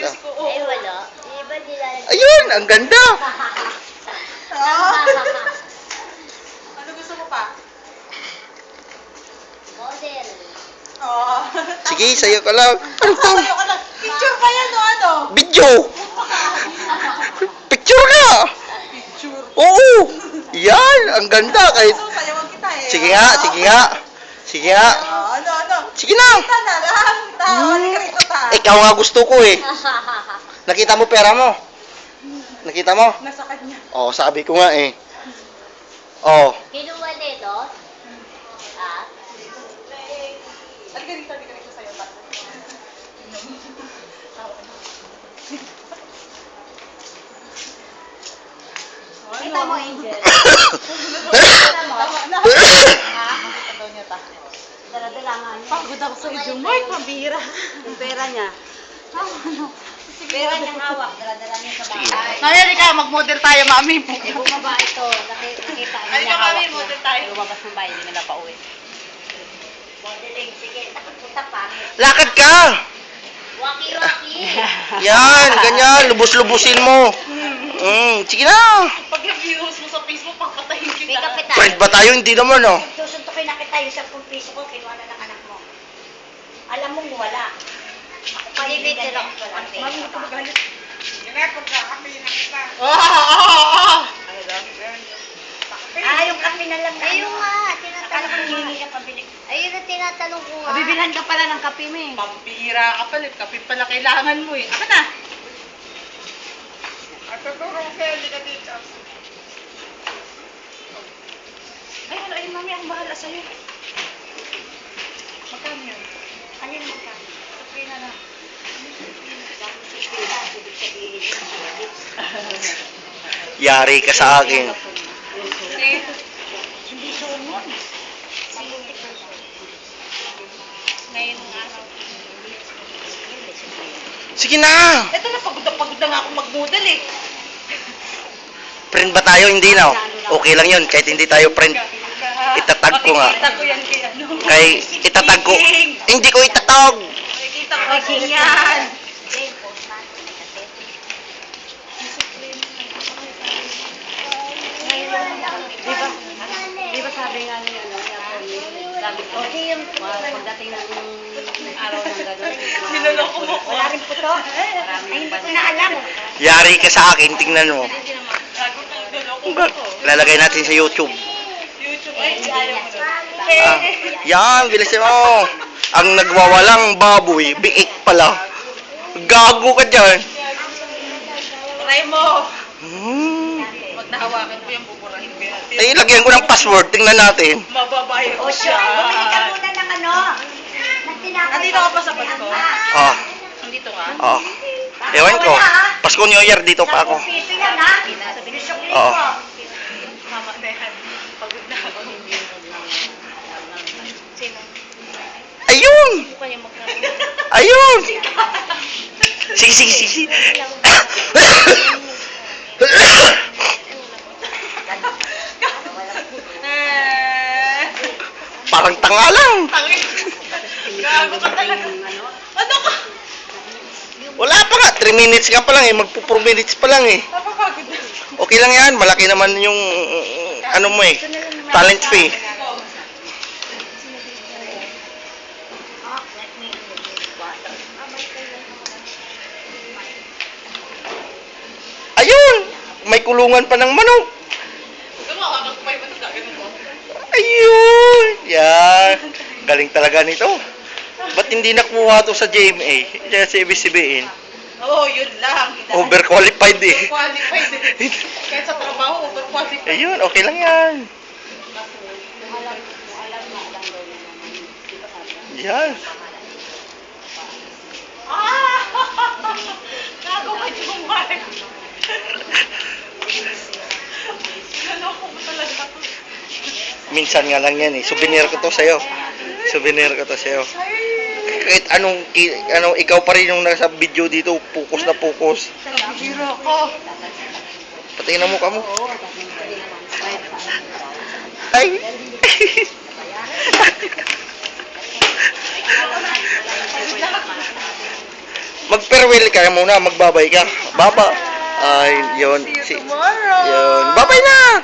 Ayos ko, oo. Ay, wala. Iba nila. Ayun, ang ganda. Ano gusto mo pa? Model. Oo. Sige, sayo ka lang. Ano to? Sayo ka lang. Picture pa yan o ano? Video. Picture ka. Picture. Oo. Yan, ang ganda. Kahit... So, sayawan kita eh. Sige nga, sige nga. Sige nga. Ano? Sige na. Kita na lang. Tao, halika rito ta. Ikaw nga gusto ko eh. Nakita mo pera mo? Nakita mo? Nasa kanya. Oo, sabi ko nga eh. Oo. Kinuha nito? Ah? Halika rito sa'yo. Kita mo, Angel. Dala-dala nga niya. Pagod ako sa iyo, Mark, mabira. Yung pera niya. Pera niyang hawak. Dala-dala niya sa bahay. Nangyari ka, mag-model tayo, mami. Eh, bumaba ito. Nakita Ay, niya mami, hawak model niya. tayo. Lumabas ng bahay, hindi na pauwi. Modeling, sige. Takot puta pangit. Lakad ka! Waki-waki. Yan, ganyan. Lubos-lubusin mo. Sige na. Pag nag-views mo sa Facebook, pagpatayin May kita. kapital. Friend ba tayo? Hindi naman, oh. Susuntukin na kita yung 10 piso ko, kinuha na ng anak mo. Alam mong wala. Ako pa yung bigyan ng walang pera. Mami, ito magalit. Ah, yung kape na lang. Ayun nga, tinatanong ko nga. Ayun ang tinatanong ko nga. Bibilhan ka pala ng kape mo eh. Pampira ka pala. Kape pala kailangan mo eh. Aka na. At tutulong sa'yo, hindi ka dito. Ay, wala yun, mami. Ang bahala sa'yo. Magkano yun? Alin mo ka? Sabi na lang. Yari ka sa akin. Hindi sumunod. Ngayon nga. Sige na. Ito na, pagod na nga ako mag-model eh. Friend ba tayo? Hindi na, oh. Okay lang yun. Kahit hindi tayo friend. Itatag ko nga. Makikita ko yan kay ano. Kay itatag ko. Hindi ko itatag. Makikita ko yan. Di ba sabi nga ni ano, sabi ko, pagdating ng araw ng gano'n, Niloloko mo ko. wala rin po to. Ay, hindi ko na alam. Yari ka sa akin. Tingnan mo. Lalagay natin sa YouTube. YouTube ay ayaw mo na. Yan, bilisin mo. Ang nagwawalang baboy, biik pala. Gago ka dyan. Try mo. Hmm. Pag nahawakan ko yan, buburahin ko yan. Ay, lagyan ko ng password. Tingnan natin. Mababayo O ko siya, siya. bumili ka muna ng ano, ng tinapay. Nandito ka pa sa Pasko? Oh, Nandito ka? oh. Ewan ko. Pasko New Year, dito pa ako. 10 piso yan ha. Bisok Oo. Mama, Behan. Pagod na ako. Sino? Ayun! Hindi pa niya magkaroon. Ayun! Sige, sige, sige. Parang tanga lang. Tangin. Gago ka talaga. Ano ka? Wala pa nga. 3 minutes ka pa lang eh. Magpo 4 minutes pa lang eh. Napapagod na. Okay lang yan. Malaki naman yung ano mo eh. Talent fee. Ayun! May kulungan pa ng manok. Gusto mo, kakakupay ba ito? Gagawin mo. Ayun! Yan. Galing talaga nito. Ba't hindi nakuha to sa GMA? Diyan sa ABS-CBN. Oo, yun lang. Overqualified eh. Overqualified eh. Kahit sa trabaho, overqualified. Ayun, okay lang yan. Yan. Ah! Gago ka, Jumar. Naloko mo talaga ako. Minsan nga lang yan eh. Souvenir ko to sa'yo. Souvenir ko to sa'yo. Kahit anong ikaw pa rin yung nasa video dito, focus na focus. Biro ko. Patingin ang mukha mo. Ay! Mag-farewell ka muna, magbabay ka. Baba. Ay, yun. See you tomorrow. Yun. Babay na!